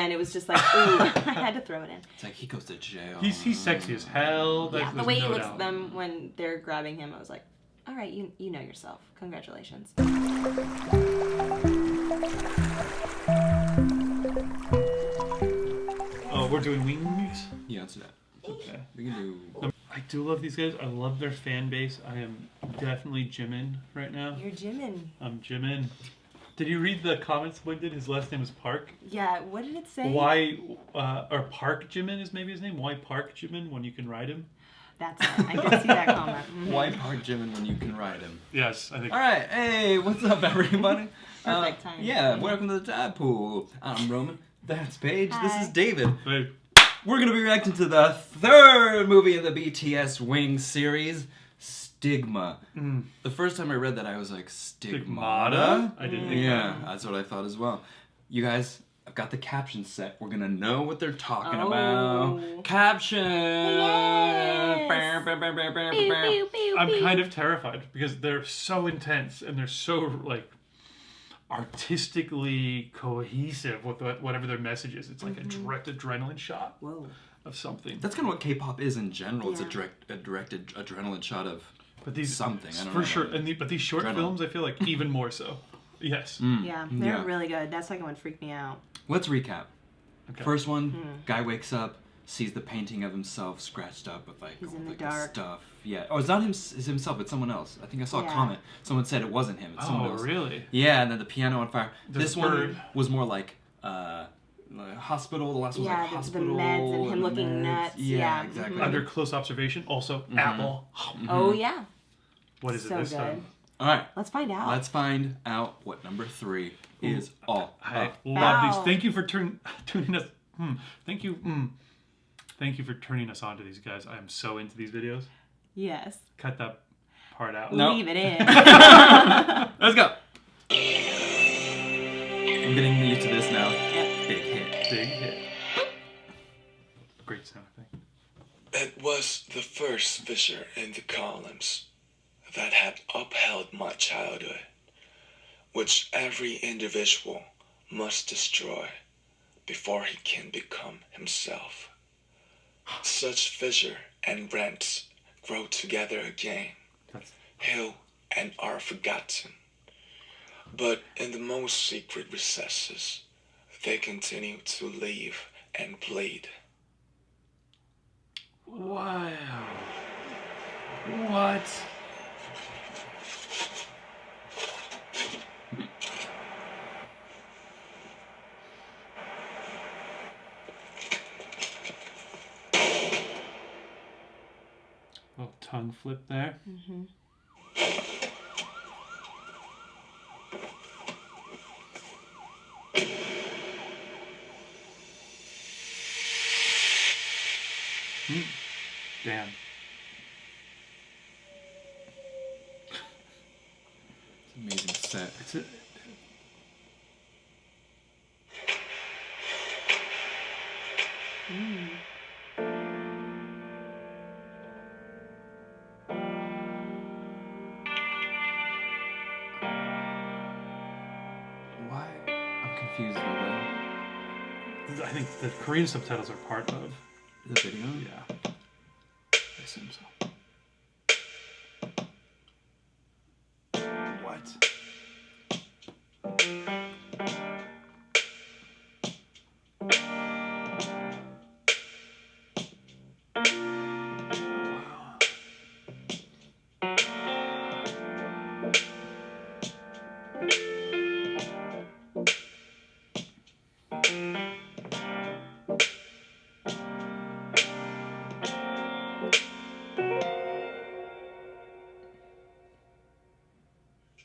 and it was just like, ooh, I had to throw it in. It's like he goes to jail. He's sexy as hell. Yeah, the way he looks at them when they're grabbing him, I was like, all right, you know yourself. Congratulations. Oh, we're doing wings? Yeah, let's do that. Okay. We can do... I do love these guys. I love their fan base. I am definitely Jimin right now. You're Jimin. I'm Jimin. Did you read the comments someone did? His last name is Park. Yeah, what did it say? Why, or Park Jimin is maybe his name? Why Park Jimin when you can ride him? That's it. I did see that comment. Mm-hmm. Why Park Jimin when you can ride him? Yes, I think. All right, hey, what's up, everybody? Perfect time. Yeah, welcome to the Tide Pool. I'm Roman. That's Paige. Hi. This is David. Hey. We're gonna be reacting to the third movie in the BTS Wings series, Stigma. The first time I read that, I was like, Stigmata? I didn't think Yeah, that's what I thought as well. You guys, I've got the captions set. We're gonna know what they're talking about. Caption! Yes. I'm kind of terrified because they're so intense and they're so like artistically cohesive with whatever their message is. It's like a direct adrenaline shot of something. That's kind of what K-pop is in general. It's Yeah. a directed adrenaline shot of these something. I don't for know. sure. But these short Adrenaline. films, I feel like even more so. Yes. Yeah, they're really good. That second one freaked me out. Let's recap. Okay. First one, guy wakes up, sees the painting of himself scratched up with like, He's all, in the like dark. stuff. Yeah. Oh, it's not it's himself. It's someone else. I think I saw a Yeah. comment. Someone said it wasn't him. It's someone Oh, else. really? Yeah, and then the piano on fire. There's This a one bird. was more like hospital. The last one was Yeah, like the hospital. meds and him the looking meds. nuts. Yeah, Yeah. exactly. Under close observation, also Apple. Oh, yeah. What is it So this good. time? All right. Let's find out. Let's find out what number 3 is all I about. love these. Wow. Thank you for tuning us. Thank you. Thank you for turning us on to these guys. I am so into these videos. Yes. Cut that part out. No. Leave it in. Let's go. I'm getting used to this now. Yep. Big hit. Big hit. Great sound effect. It was the first fissure in the columns that had upheld my childhood, which every individual must destroy before he can become himself. Such fissure and rents grow together again, heal and are forgotten. But in the most secret recesses, they continue to live and bleed. Wow. What? Little tongue flip there. Damn. It's an amazing set. It's a, Why? I'm confused by that. I think the Korean subtitles are part of. The video? Yeah. I assume so. What? Wow.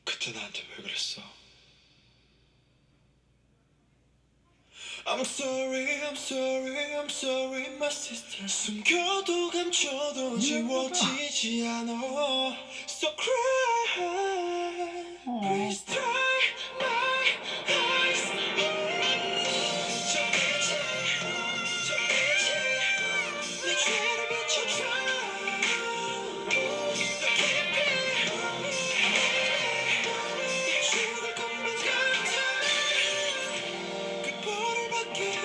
그때 나한테 왜 그랬어? I'm sorry, I'm sorry, I'm sorry, my sister. 숨겨도 감춰도 지워지지 않아. So cry, please dry my eyes. 저 빛이, 저 빛이 내 죄를 비춰줘. 더 깊이 죽을 것만 같아. 그 벌을 받게 해.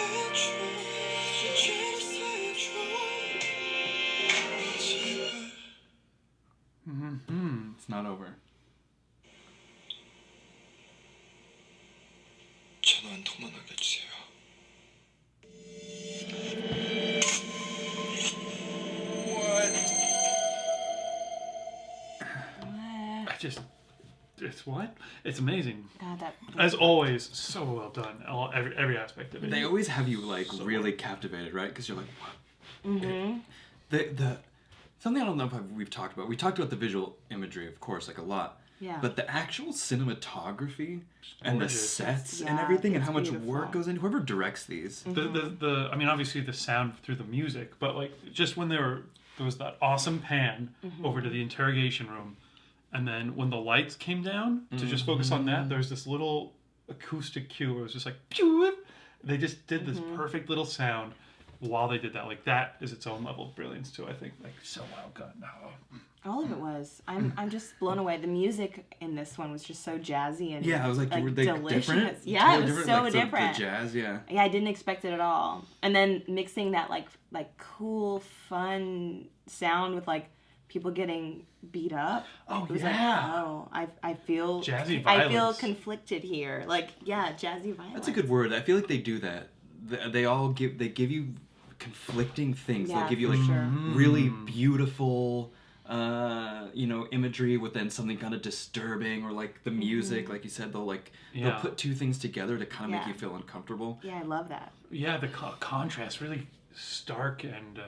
It's amazing. God, that. As always, so well done. Every aspect of it. They always have you like really captivated, right? Because you're like, what? Mm-hmm. The something I don't know if we've talked about. We talked about the visual imagery, of course, like a lot. Yeah. But the actual cinematography and the Gorgeous. sets and Yeah, everything and it's how much beautiful. work goes in. Whoever directs these. The I mean, obviously the sound through the music, but like just when there was that awesome pan over to the interrogation room, and then when the lights came down to just focus on that, there's this little acoustic cue where it was just like, pew! They just did this perfect little sound while they did that. Like that is its own level of brilliance too. I think like so well done. Oh. All of it was. I'm just blown away. The music in this one was just so jazzy and Yeah, I was like, were they delicious. different? Yeah, Totally it was different? so Like, different. The jazz, yeah. Yeah, I didn't expect it at all. And then mixing that like cool, fun sound with like people getting beat up. Oh, it was yeah. like, I feel Jazzy I feel violence. conflicted here. Like, yeah, jazzy violence. That's a good word. I feel like they do that. They give you conflicting things. Yeah, They'll give you for like sure. really beautiful imagery with then something kind of disturbing, or like the music, like you said, they'll Yeah. put two things together to kind of make Yeah. you feel uncomfortable. Yeah, I love that. Yeah, the contrast really stark and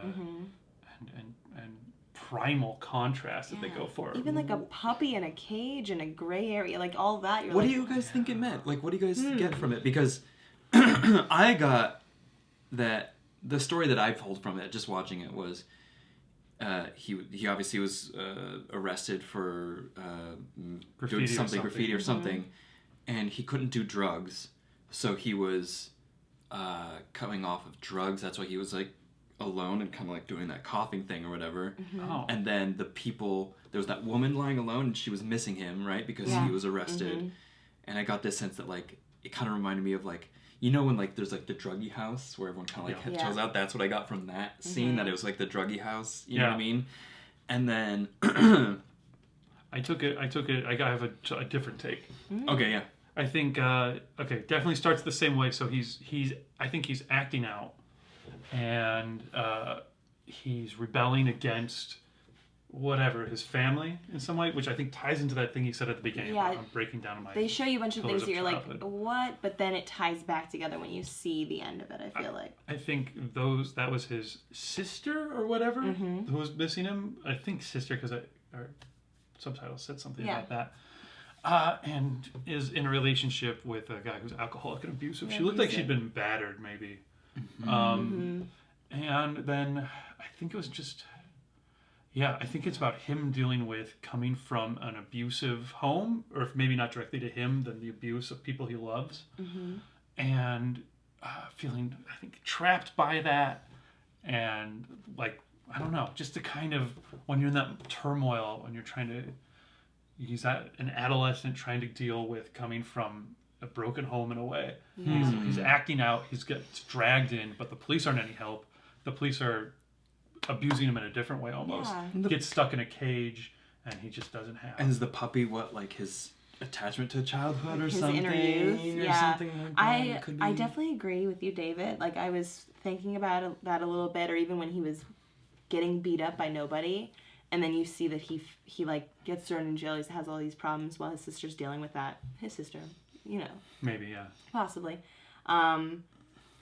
primal contrast that they go for. Even like a puppy in a cage in a gray area, like all that. You're What like, do you guys think it meant? Like, what do you guys get from it? Because I got that the story that I pulled from it, just watching it, was he obviously was arrested for doing something, graffiti or something, and he couldn't do drugs, so he was coming off of drugs. That's why he was like alone and kind of like doing that coughing thing or whatever. Oh. And then there was that woman lying alone, and she was missing him, right, because he was arrested. And I got this sense that like it kind of reminded me of like, you know, when like there's like the druggy house where everyone kind of like chills out. That's what I got from that scene, that it was like the druggy house. You know what I mean? And then I took it. I have a different take. okay, yeah. I think definitely starts the same way. So I think he's acting out, and he's rebelling against whatever, his family in some way, which I think ties into that thing he said at the beginning. Yeah, I'm breaking down my. They show you a bunch of pillars things that you're childhood. like, what? But then it ties back together when you see the end of it, I feel like. I think that was his sister or whatever who was missing him. I think sister, because our subtitle said something about that. And is in a relationship with a guy who's alcoholic and abusive. She looked like she'd been battered, maybe. And then I think it was just... Yeah, I think it's about him dealing with coming from an abusive home, or if maybe not directly to him, then the abuse of people he loves. And feeling, I think, trapped by that. And, like, I don't know, just to kind of, when you're in that turmoil, when you're trying to... He's an adolescent trying to deal with coming from a broken home in a way. He's acting out. He gets dragged in, but the police aren't any help. The police are abusing him in a different way almost. Yeah. Gets stuck in a cage, and he just doesn't have. And is the puppy like his attachment to childhood or His something? inner youth, or something like that? Could be. I definitely agree with you, David. Like, I was thinking about that a little bit, or even when he was getting beat up by nobody, and then you see that he like gets thrown in jail. He has all these problems while his sister's dealing with that. His sister, you know. Maybe, yeah. Possibly.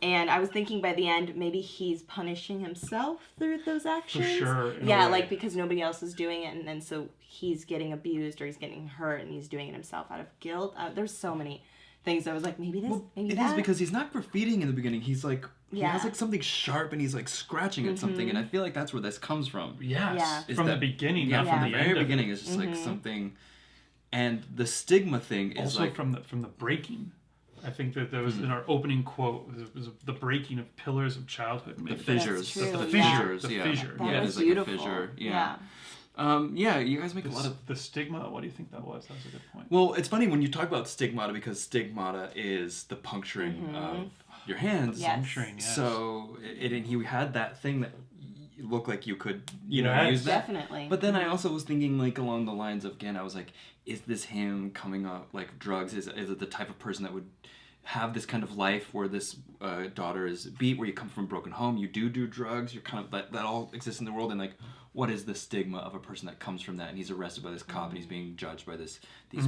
And I was thinking by the end, maybe he's punishing himself through those actions. For sure. in a Yeah, way. like because nobody else is doing it, and then so he's getting abused or he's getting hurt, and he's doing it himself out of guilt. There's so many things. I was like, maybe this, maybe It that. is because he's not graffitiing in the beginning. He's like, he Yeah. has like something sharp and he's like scratching at something, and I feel like that's where this comes from. Yes. Yeah. Is From the that- beginning, Yeah, not from from the the very end. beginning, it's just like something. And the stigma thing is Also like from the breaking. I think that there was in our opening quote was the breaking of pillars of childhood. the Maybe. fissures. true, The yeah. fissures, The yeah. fissure. That Yeah, was it's like beautiful. a fissure. Yeah. Yeah, you guys make a lot of. The stigma. What do you think that was? That was a good point. Well, it's funny when you talk about stigmata because stigmata is the puncturing of your hands. Yes. Puncturing, yes. So and he had that thing that looked like you could, you know, Yes. use that. Definitely. But then I also was thinking like along the lines of, again, I was like, is this him coming up like drugs? Is it the type of person that would have this kind of life where this daughter is beat, where you come from a broken home, you do drugs, you're kind of that all exists in the world, and like what is the stigma of a person that comes from that, and he's arrested by this cop and he's being judged by these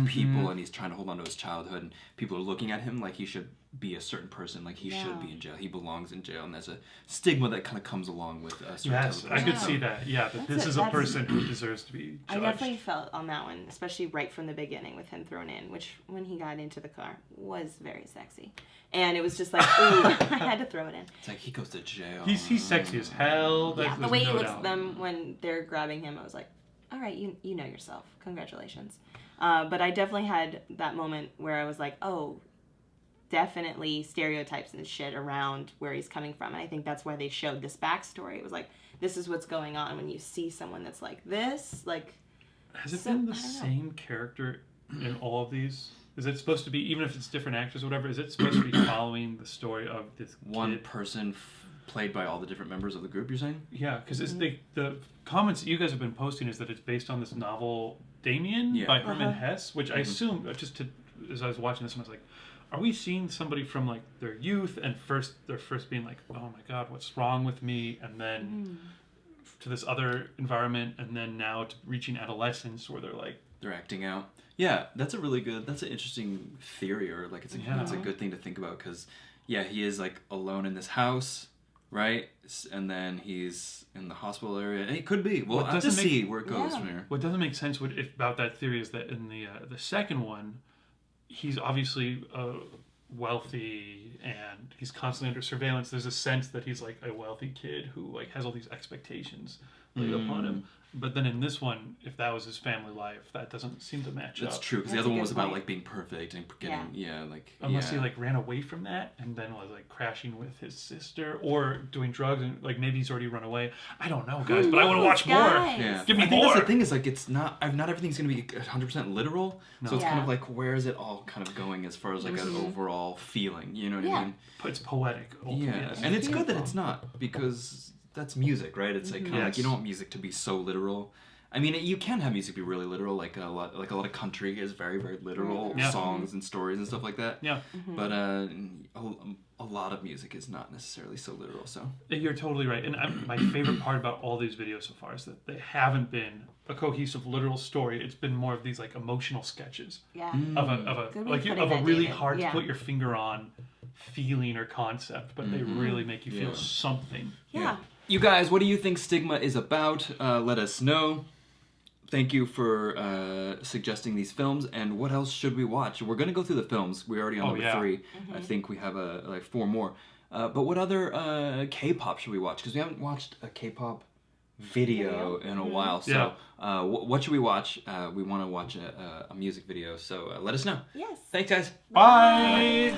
people, and he's trying to hold on to his childhood, and people are looking at him like he should be a certain person, like he should be in jail, he belongs in jail, and there's a stigma that kind of comes along with Yes, I could see that. Yeah, that this is a person who deserves to be judged. I definitely felt on that one, especially right from the beginning with him thrown in, which when he got into the car was very sexy. And it was just like, ooh, I had to throw it in. It's like he goes to jail. He's sexy as hell. Yeah, the way he looks at them when they're grabbing him, I was like, all right, you know yourself. Congratulations. But I definitely had that moment where I was like, oh, definitely stereotypes and shit around where he's coming from. And I think that's why they showed this backstory. It was like, this is what's going on when you see someone that's like this. Like, has it been the same character in all of these? Is it supposed to be, even if it's different actors or whatever, is it supposed to be following the story of this one person played by all the different members of the group, you're saying? Yeah, because the comments that you guys have been posting is that it's based on this novel Damien by Herman Hesse, which I assume, as I was watching this, I was like, are we seeing somebody from like their youth and they're first being like, oh my god, what's wrong with me, and then to this other environment, and then now to reaching adolescence where they're acting out. Yeah, that's an interesting theory, or like it's a good thing to think about, because he is like alone in this house, right? And then he's in the hospital area. And it could be. We'll have to see where it goes from here. What doesn't make sense about that theory is that in the second one, he's obviously wealthy and he's constantly under surveillance. There's a sense that he's like a wealthy kid who like has all these expectations laid upon him. But then in this one, if that was his family life, that doesn't seem to match up. That's true, because the other one was about like being perfect and getting unless he like ran away from that and then was like crashing with his sister or doing drugs, and like maybe he's already run away. I don't know, guys, but I want to watch more. Yeah. Give me I think more. that's the thing, is like it's not everything's gonna be 100% literal. No. So it's kind of like, where is it all kind of going as far as like an overall feeling? You know what I mean? It's poetic. Ultimately. Yeah, and it's good that it's not, because that's music, right? It's like kind of like, you don't want music to be so literal. I mean, you can have music be really literal, like a lot of country is very, very literal songs and stories and stuff like that. Yeah. But a lot of music is not necessarily so literal. So you're totally right. And my favorite part about all these videos so far is that they haven't been a cohesive literal story. It's been more of these like emotional sketches of a really hard to put your finger on feeling or concept, but they really make you feel something. Yeah. You guys, what do you think Stigma is about? Let us know. Thank you for suggesting these films. And what else should we watch? We're going to go through the films. We're already on number 3. I think we have like 4 more. But what other K-pop should we watch? Because we haven't watched a K-pop video in a while. So what should we watch? We want to watch a music video. So let us know. Yes. Thanks, guys. Bye.